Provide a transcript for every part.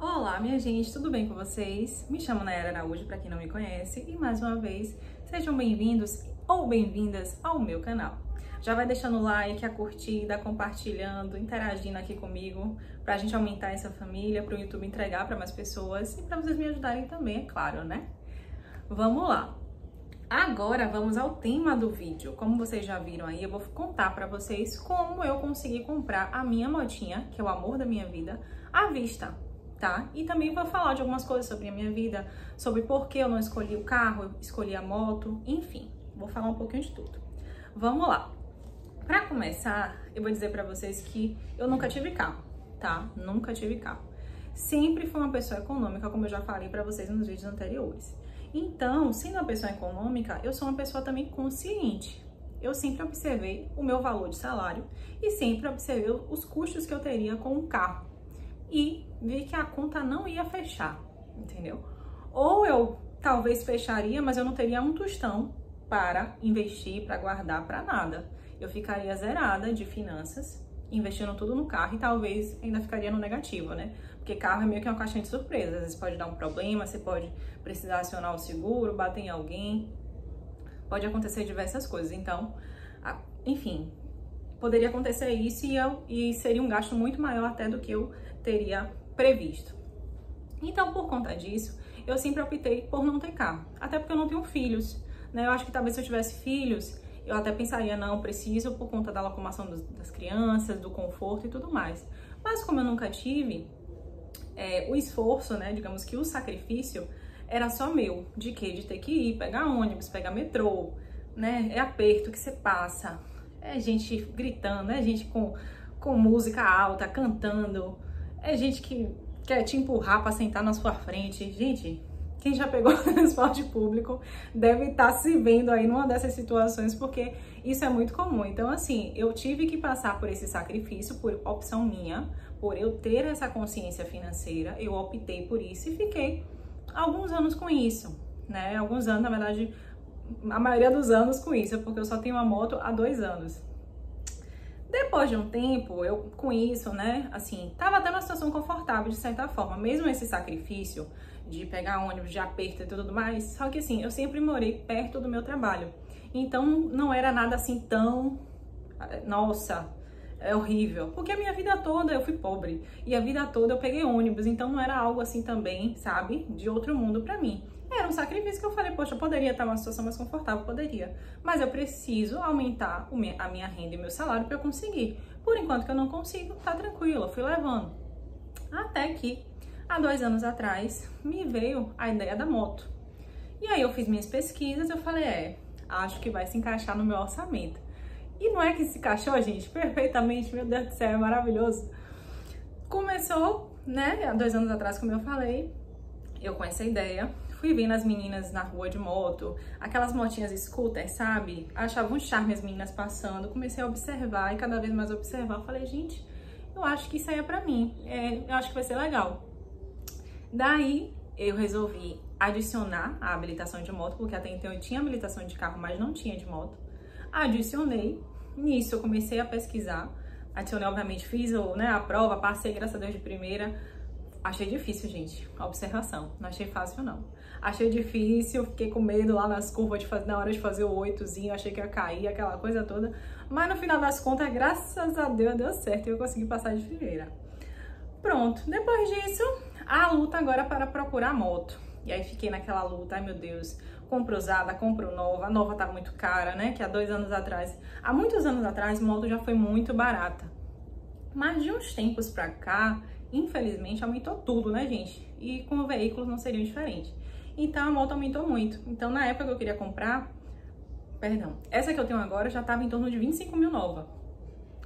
Olá, minha gente, tudo bem com vocês? Me chamo Nayara Araújo, para quem não me conhece, e mais uma vez, sejam bem-vindos ou bem-vindas ao meu canal. Já vai deixando o like, a curtida, compartilhando, interagindo aqui comigo, pra gente aumentar essa família, pro YouTube entregar para mais pessoas e para vocês me ajudarem também, é claro, né? Vamos lá! Agora vamos ao tema do vídeo. Como vocês já viram aí, eu vou contar para vocês como eu consegui comprar a minha motinha, que é o amor da minha vida, à vista. Tá? E também vou falar de algumas coisas sobre a minha vida, sobre por que eu não escolhi o carro, eu escolhi a moto, enfim, vou falar um pouquinho de tudo. Vamos lá. Para começar, eu vou dizer para vocês que eu nunca tive carro, tá? Nunca tive carro. Sempre fui uma pessoa econômica, como eu já falei para vocês nos vídeos anteriores. Então, sendo uma pessoa econômica, eu sou uma pessoa também consciente. Eu sempre observei o meu valor de salário e sempre observei os custos que eu teria com um carro. E vi que a conta não ia fechar, entendeu? Ou eu talvez fecharia, mas eu não teria um tostão para investir, para guardar, para nada. Eu ficaria zerada de finanças, investindo tudo no carro e talvez ainda ficaria no negativo, né? Porque carro é meio que uma caixinha de surpresa. Às vezes pode dar um problema, você pode precisar acionar o seguro, bater em alguém. Pode acontecer diversas coisas. Então, enfim, poderia acontecer isso e seria um gasto muito maior até do que eu teria previsto. Então, por conta disso, eu sempre optei por não ter carro. Até porque eu não tenho filhos, né? Eu acho que talvez se eu tivesse filhos, eu até pensaria, não, preciso por conta da locomoção das crianças, do conforto e tudo mais. Mas como eu nunca tive, o esforço, né, digamos que o sacrifício era só meu. De quê? De ter que ir, pegar ônibus, pegar metrô, né? É aperto que você passa, é gente gritando, é gente com música alta, cantando, é gente que quer te empurrar para sentar na sua frente. Gente, quem já pegou transporte público deve estar se vendo aí numa dessas situações, porque isso é muito comum. Então, assim, eu tive que passar por esse sacrifício, por opção minha, por eu ter essa consciência financeira, eu optei por isso e fiquei alguns anos com isso, né? Alguns anos, na verdade, a maioria dos anos com isso, porque eu só tenho uma moto há 2 anos. Depois de um tempo, eu com isso, né, assim, tava dando uma situação confortável de certa forma, mesmo esse sacrifício de pegar ônibus, de aperto e tudo mais, só que assim, eu sempre morei perto do meu trabalho, então não era nada assim tão, nossa, é horrível, porque a minha vida toda eu fui pobre, e a vida toda eu peguei ônibus, então não era algo assim também, sabe, de outro mundo pra mim. Era um sacrifício que eu falei, poxa, eu poderia estar numa situação mais confortável, poderia. Mas eu preciso aumentar a minha renda e meu salário para eu conseguir. Por enquanto que eu não consigo, tá tranquilo, eu fui levando. Até que, há 2 anos atrás, me veio a ideia da moto. E aí eu fiz minhas pesquisas, eu falei, acho que vai se encaixar no meu orçamento. E não é que se encaixou, gente, perfeitamente, meu Deus do céu, é maravilhoso. Começou, né, há 2 anos atrás, como eu falei, eu com essa ideia, fui vendo as meninas na rua de moto, aquelas motinhas scooter, sabe? Achava um charme as meninas passando, comecei a observar e cada vez mais observar, falei, gente, eu acho que isso aí é pra mim, eu acho que vai ser legal. Daí, eu resolvi adicionar a habilitação de moto, porque até então eu tinha habilitação de carro, mas não tinha de moto. Adicionei, nisso eu comecei a pesquisar, adicionei, obviamente, fiz a prova, passei, graças a Deus, de primeira. Achei difícil, gente, a observação, não achei fácil, não. Achei difícil, fiquei com medo lá nas curvas, na hora de fazer o 8zinho, achei que ia cair, aquela coisa toda. Mas no final das contas, graças a Deus, deu certo e eu consegui passar de primeira. Pronto, depois disso, a luta agora para procurar moto. E aí fiquei naquela luta, ai meu Deus, compro usada, compro nova, a nova tá muito cara, né? Que há muitos anos atrás, moto já foi muito barata. Mas de uns tempos pra cá, infelizmente, aumentou tudo, né, gente? E com veículos não seria diferente. Então, a moto aumentou muito. Então, na época que eu queria comprar, essa que eu tenho agora já tava em torno de 25 mil nova.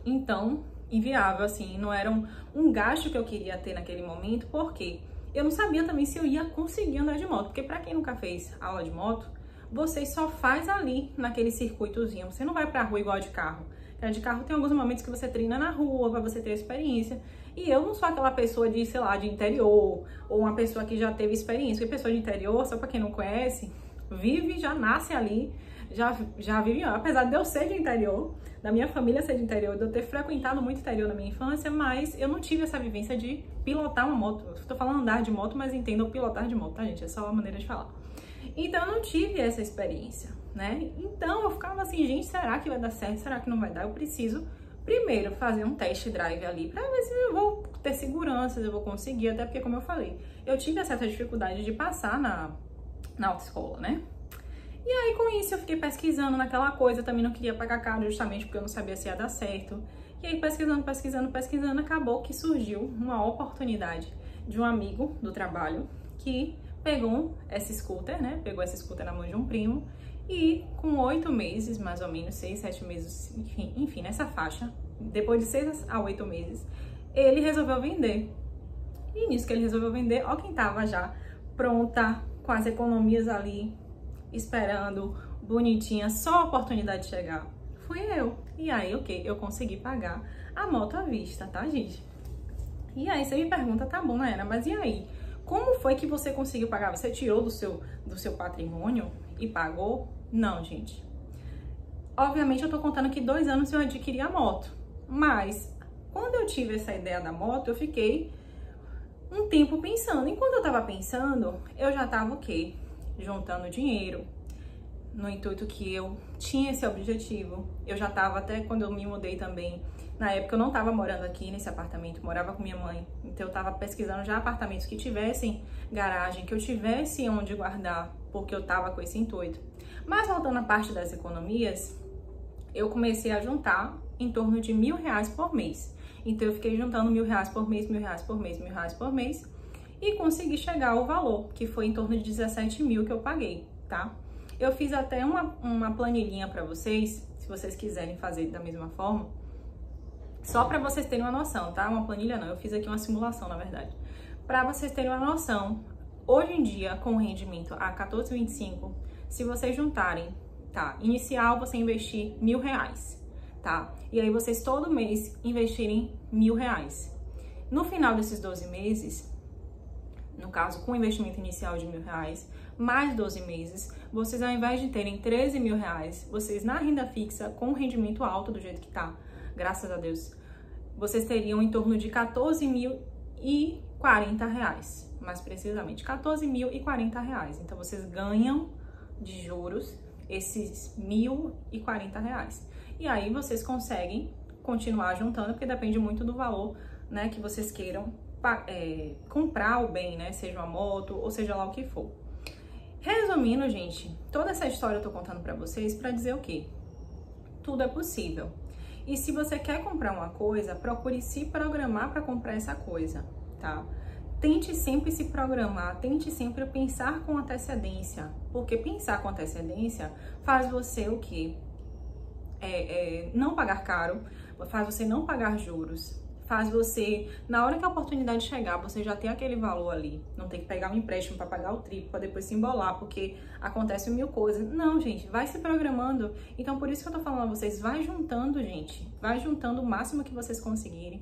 Então, inviável, assim, não era um gasto que eu queria ter naquele momento, porque eu não sabia também se eu ia conseguir andar de moto. Porque pra quem nunca fez aula de moto, você só faz ali naquele circuitozinho. Você não vai pra rua igual de carro. A de carro tem alguns momentos que você treina na rua pra você ter experiência. E eu não sou aquela pessoa de, sei lá, de interior, ou uma pessoa que já teve experiência. Porque pessoa de interior, só pra quem não conhece, vive, já nasce ali, já vivi, apesar de eu ser de interior, da minha família ser de interior, de eu ter frequentado muito interior na minha infância, mas eu não tive essa vivência de pilotar uma moto. Eu tô falando andar de moto, mas entendam pilotar de moto, tá, gente? É só uma maneira de falar. Então eu não tive essa experiência, né? Então eu ficava assim, gente, será que vai dar certo? Será que não vai dar? Eu preciso primeiro fazer um test drive ali pra ver se eu vou ter segurança, se eu vou conseguir, até porque, como eu falei, eu tive certa dificuldade de passar na autoescola, né? E aí, com isso, eu fiquei pesquisando naquela coisa, eu também não queria pagar caro, justamente porque eu não sabia se ia dar certo. E aí, pesquisando, acabou que surgiu uma oportunidade de um amigo do trabalho que pegou essa scooter, né? Pegou essa scooter na mão de um primo e com 8 meses, mais ou menos, 6, 7 meses, enfim, nessa faixa, depois de 6 a 8 meses, ele resolveu vender. E nisso que ele resolveu vender, ó quem tava já pronta, com as economias ali, esperando, bonitinha, só a oportunidade de chegar, fui eu. E aí, ok, eu consegui pagar a moto à vista, tá, gente? E aí, você me pergunta, tá bom, Naera, mas e aí? Como foi que você conseguiu pagar? Você tirou do seu patrimônio e pagou? Não, gente. Obviamente, eu tô contando que 2 anos eu adquiri a moto. Mas, quando eu tive essa ideia da moto, eu fiquei um tempo pensando. Enquanto eu tava pensando, eu já tava o quê? Juntando dinheiro, no intuito que eu tinha esse objetivo. Eu já tava, até quando eu me mudei também, na época eu não tava morando aqui nesse apartamento, morava com minha mãe. Então eu tava pesquisando já apartamentos que tivessem garagem, que eu tivesse onde guardar, porque eu tava com esse intuito. Mas voltando à parte das economias, eu comecei a juntar em torno de R$1.000 por mês. Então eu fiquei juntando R$1.000 por mês, R$1.000 por mês, R$1.000 por mês, e consegui chegar ao valor, que foi em torno de 17 mil que eu paguei, tá? Eu fiz até uma planilhinha para vocês, se vocês quiserem fazer da mesma forma, só para vocês terem uma noção, tá? Uma planilha não, eu fiz aqui uma simulação, na verdade. Para vocês terem uma noção, hoje em dia, com o rendimento a 14,25, se vocês juntarem, tá? Inicial, você investir R$1.000, tá? E aí vocês todo mês investirem R$1.000. No final desses 12 meses, no caso, com investimento inicial de R$1.000, mais 12 meses, vocês ao invés de terem R$13.000, vocês na renda fixa, com rendimento alto do jeito que tá, graças a Deus, vocês teriam em torno de R$14.040, mais precisamente, R$14.040. Então, vocês ganham de juros esses R$1.040. E aí, vocês conseguem continuar juntando, porque depende muito do valor, né, que vocês queiram comprar o bem, né? Seja uma moto ou seja lá o que for. Resumindo, gente, toda essa história eu tô contando pra vocês pra dizer o quê? Tudo é possível. E se você quer comprar uma coisa, procure se programar para comprar essa coisa, tá? Tente sempre se programar, tente sempre pensar com antecedência, porque pensar com antecedência faz você o quê? Não pagar caro, faz você não pagar juros, faz você, na hora que a oportunidade chegar, você já tem aquele valor ali. Não tem que pegar um empréstimo para pagar o triplo, para depois se embolar, porque acontece 1000 coisas. Não, gente, vai se programando. Então, por isso que eu tô falando a vocês, vai juntando, gente. Vai juntando o máximo que vocês conseguirem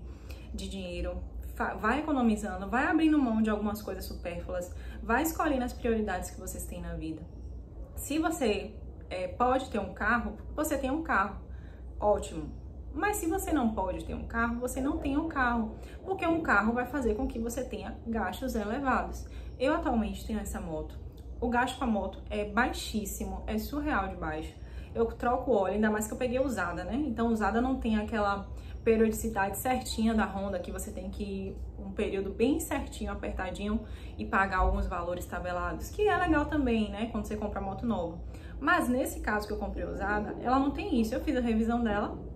de dinheiro. Vai economizando, vai abrindo mão de algumas coisas supérfluas. Vai escolhendo as prioridades que vocês têm na vida. Se você pode ter um carro, você tem um carro. Ótimo. Mas se você não pode ter um carro, você não tem um carro, porque um carro vai fazer com que você tenha gastos elevados. Eu atualmente tenho essa moto. O gasto com a moto é baixíssimo, é surreal de baixo. Eu troco o óleo, ainda mais que eu peguei usada, né? Então usada não tem aquela periodicidade certinha da Honda, que você tem que ir um período bem certinho, apertadinho e pagar alguns valores tabelados, que é legal também, né? Quando você compra moto nova. Mas nesse caso que eu comprei usada, ela não tem isso. Eu fiz a revisão dela.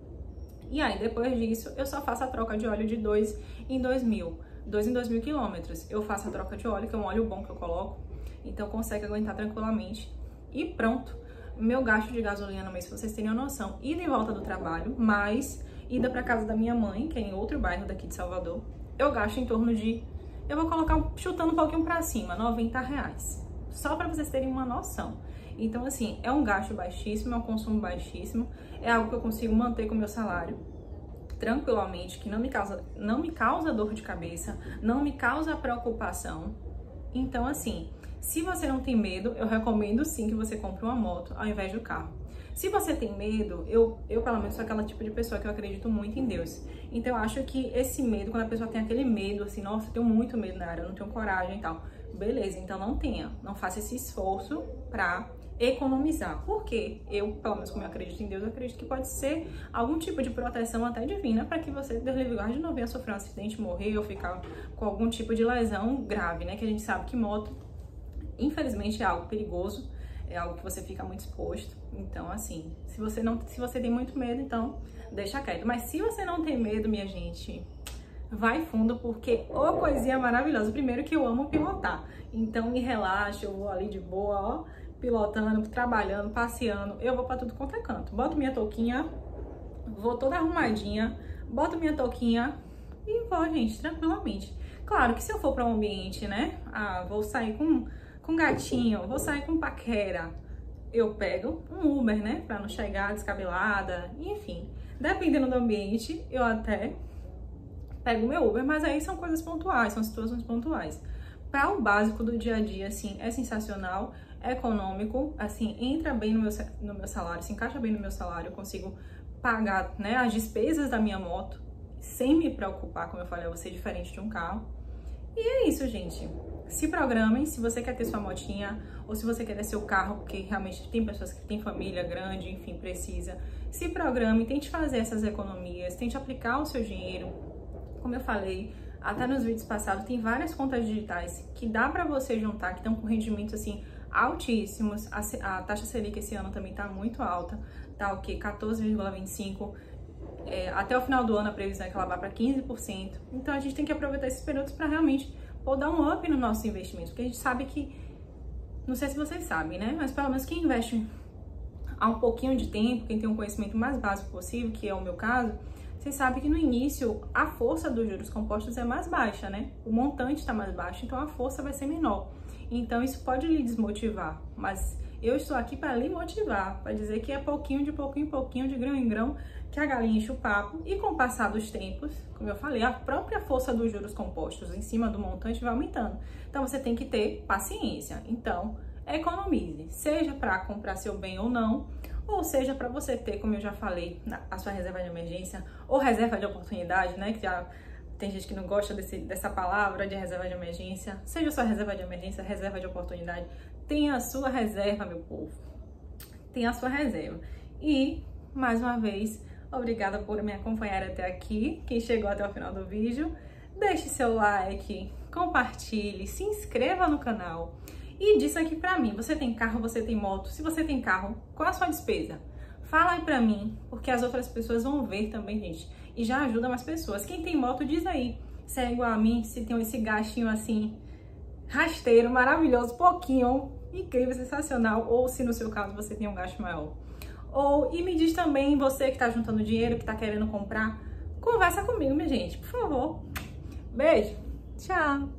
E aí, depois disso, eu só faço a troca de óleo de 2 em 2.000. 2 em 2.000 quilômetros. Eu faço a troca de óleo, que é um óleo bom que eu coloco. Então, consegue aguentar tranquilamente. E pronto. Meu gasto de gasolina no mês, se vocês terem uma noção. Ida e volta do trabalho, mais ida pra casa da minha mãe, que é em outro bairro daqui de Salvador. Eu gasto em torno de... Eu vou colocar, chutando um pouquinho pra cima, R$90. Só pra vocês terem uma noção. Então, assim, é um gasto baixíssimo, é um consumo baixíssimo, é algo que eu consigo manter com o meu salário tranquilamente, que não me causa dor de cabeça, não me causa preocupação. Então, assim, se você não tem medo, eu recomendo sim que você compre uma moto ao invés do carro. Se você tem medo, eu pelo menos sou aquela tipo de pessoa que eu acredito muito em Deus. Então eu acho que esse medo, quando a pessoa tem aquele medo, assim, nossa, eu tenho muito medo na área, eu não tenho coragem e tal. Beleza, então não tenha, não faça esse esforço pra economizar. Porque eu, pelo menos como eu acredito em Deus, eu acredito que pode ser algum tipo de proteção até divina para que você, Deus livre guarde, não venha sofrer um acidente, morrer ou ficar com algum tipo de lesão grave, né? Que a gente sabe que moto, infelizmente, é algo perigoso, é algo que você fica muito exposto. Então, assim, se você tem muito medo, então deixa quieto. Mas se você não tem medo, minha gente, vai fundo, porque ô coisinha maravilhosa. Primeiro que eu amo pilotar, então me relaxa, eu vou ali de boa, ó, pilotando, trabalhando, passeando, eu vou pra tudo quanto é canto. Boto minha touquinha, vou toda arrumadinha, boto minha touquinha e vou, gente, tranquilamente. Claro que se eu for pra um ambiente, né, vou sair com gatinho, vou sair com paquera, eu pego um Uber, né, pra não chegar descabelada, enfim. Dependendo do ambiente, eu até pego o meu Uber, mas aí são coisas pontuais, são situações pontuais. Para o básico do dia a dia, assim, é sensacional, é econômico, assim, entra bem no meu salário, se encaixa bem no meu salário, eu consigo pagar, né, as despesas da minha moto sem me preocupar, como eu falei, eu vou ser diferente de um carro. E é isso, gente. Se programem, se você quer ter sua motinha ou se você quer ter seu carro, porque realmente tem pessoas que têm família grande, enfim, precisa. Se programe, tente fazer essas economias, tente aplicar o seu dinheiro. Como eu falei, até nos vídeos passados, tem várias contas digitais que dá pra você juntar, que estão com rendimentos, assim, altíssimos. A taxa Selic esse ano também tá muito alta, tá o quê? 14,25%. Até o final do ano a previsão é que ela vá para 15%. Então a gente tem que aproveitar esses períodos para realmente dar um up no nosso investimento, porque a gente sabe que, não sei se vocês sabem, né? Mas pelo menos quem investe há um pouquinho de tempo, quem tem um conhecimento mais básico possível, que é o meu caso, vocês sabem que no início a força dos juros compostos é mais baixa, né? O montante está mais baixo, então a força vai ser menor. Então isso pode lhe desmotivar, mas eu estou aqui para lhe motivar, para dizer que é pouquinho, de pouquinho em pouquinho, de grão em grão, que a galinha enche o papo. E com o passar dos tempos, como eu falei, a própria força dos juros compostos em cima do montante vai aumentando. Então você tem que ter paciência. Então, economize, seja para comprar seu bem ou não, ou seja para você ter, como eu já falei, a sua reserva de emergência ou reserva de oportunidade, né? Que já tem gente que não gosta dessa palavra de reserva de emergência. Seja sua reserva de emergência, reserva de oportunidade. Tenha a sua reserva, meu povo. Tenha a sua reserva. E, mais uma vez, obrigada por me acompanhar até aqui. Quem chegou até o final do vídeo, deixe seu like, compartilhe, se inscreva no canal. E disso aqui pra mim, você tem carro, você tem moto? Se você tem carro, qual é a sua despesa? Fala aí pra mim, porque as outras pessoas vão ver também, gente. E já ajuda mais pessoas. Quem tem moto, diz aí se é igual a mim, se tem esse gastinho assim, rasteiro, maravilhoso, pouquinho, incrível, sensacional. Ou se no seu caso você tem um gasto maior. E me diz também, você que tá juntando dinheiro, que tá querendo comprar, conversa comigo, minha gente, por favor. Beijo, tchau!